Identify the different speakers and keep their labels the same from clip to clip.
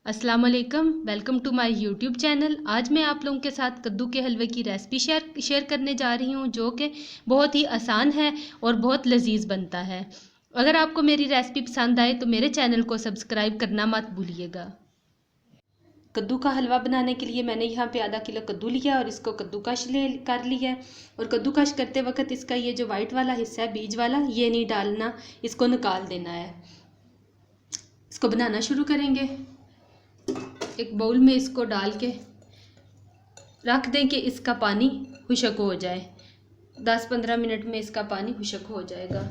Speaker 1: अस्सलाम वालेकुम, welcome to my YouTube channel. आज मैं आप लोगों के साथ कद्दू के हलवे की रेसिपी शेयर करने जा रही हूँ, जो कि बहुत ही आसान है और बहुत लजीज बनता है। अगर आपको मेरी रेसिपी पसंद आए तो मेरे चैनल को सब्सक्राइब करना मत भूलिएगा। कद्दू का हलवा बनाने के लिए मैंने यहाँ पे आधा किलो कद्दू लिया और इसको कद्दूकश कर लिया है। और कद्दूकश करते वक्त इसका ये जो वाइट वाला हिस्सा है, बीज वाला, ये नहीं डालना, इसको निकाल देना है। इसको बनाना शुरू करेंगे। एक बाउल में इसको डाल के रख दें कि इसका पानी खुश्क हो जाए। 10-15 मिनट में इसका पानी खुश्क हो जाएगा।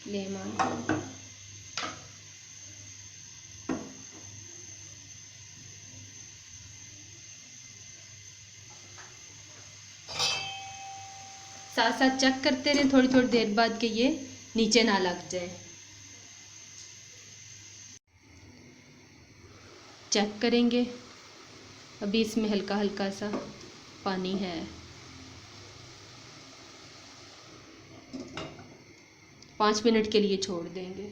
Speaker 1: लेमन साथ साथ चेक करते रहें थोड़ी थोड़ी देर बाद कि ये नीचे ना लग जाए। चेक करेंगे, अभी इसमें हल्का हल्का सा पानी है। पाँच मिनट के लिए छोड़ देंगे।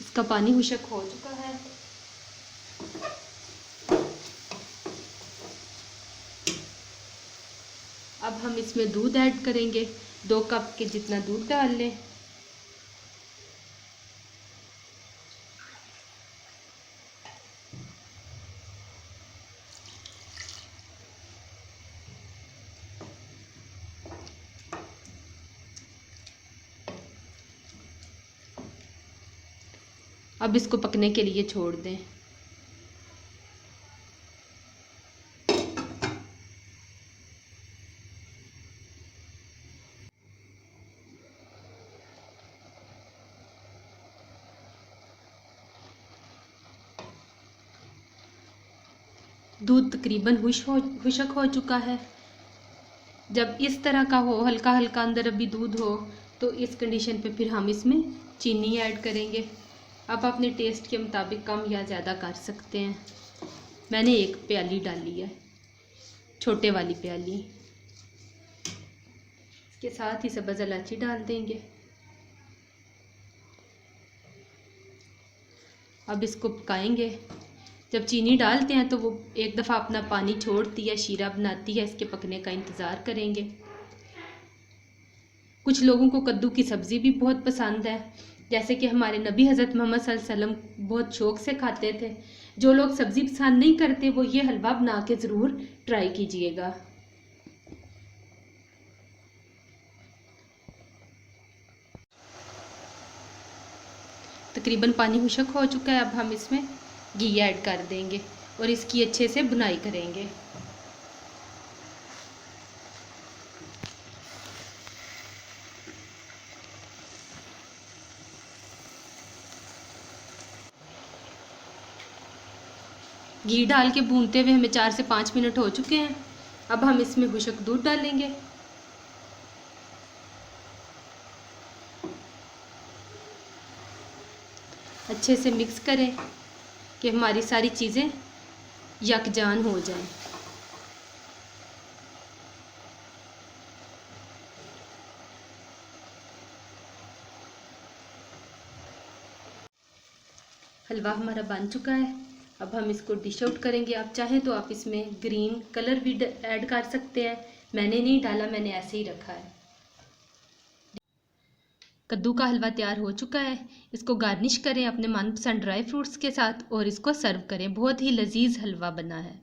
Speaker 1: इसका पानी खुश्क हो चुका है। अब हम इसमें दूध ऐड करेंगे। 2 कप के जितना दूध डाल लें। अब इसको पकने के लिए छोड़ दें। दूध तकरीबन खुश्क हो चुका है। जब इस तरह का हो, हल्का हल्का अंदर अभी दूध हो, तो इस कंडीशन पे फिर हम इसमें चीनी ऐड करेंगे। आप अपने टेस्ट के मुताबिक कम या ज़्यादा कर सकते हैं। मैंने 1 प्याली डाली है, छोटे वाली प्याली। इसके साथ ही सब्ज़ इलायची डाल देंगे। अब इसको पकाएंगे। जब चीनी डालते हैं तो वो एक दफ़ा अपना पानी छोड़ती है, शीरा बनाती है। इसके पकने का इंतज़ार करेंगे। कुछ लोगों को कद्दू की सब्ज़ी भी बहुत पसंद है, जैसे कि हमारे नबी हज़रत मोहम्मद सल्लल्लाहु अलैहि वसल्लम बहुत शौक़ से खाते थे। जो लोग सब्ज़ी पसंद नहीं करते वो ये हलवा बना के ज़रूर ट्राई कीजिएगा। तकरीबन पानी खुश्क हो चुका है। अब हम इसमें घी ऐड कर देंगे और इसकी अच्छे से भुनाई करेंगे। घी डाल के भूनते हुए हमें 4 से 5 मिनट हो चुके हैं। अब हम इसमें खुश्क दूध डालेंगे। अच्छे से मिक्स करें कि हमारी सारी चीज़ें यकजान हो जाएं। हलवा हमारा बन चुका है। अब हम इसको डिश आउट करेंगे। आप चाहें तो आप इसमें ग्रीन कलर भी ऐड कर सकते हैं। मैंने नहीं डाला, मैंने ऐसे ही रखा है। कद्दू का हलवा तैयार हो चुका है। इसको गार्निश करें अपने मनपसंद ड्राई फ्रूट्स के साथ और इसको सर्व करें। बहुत ही लजीज हलवा बना है।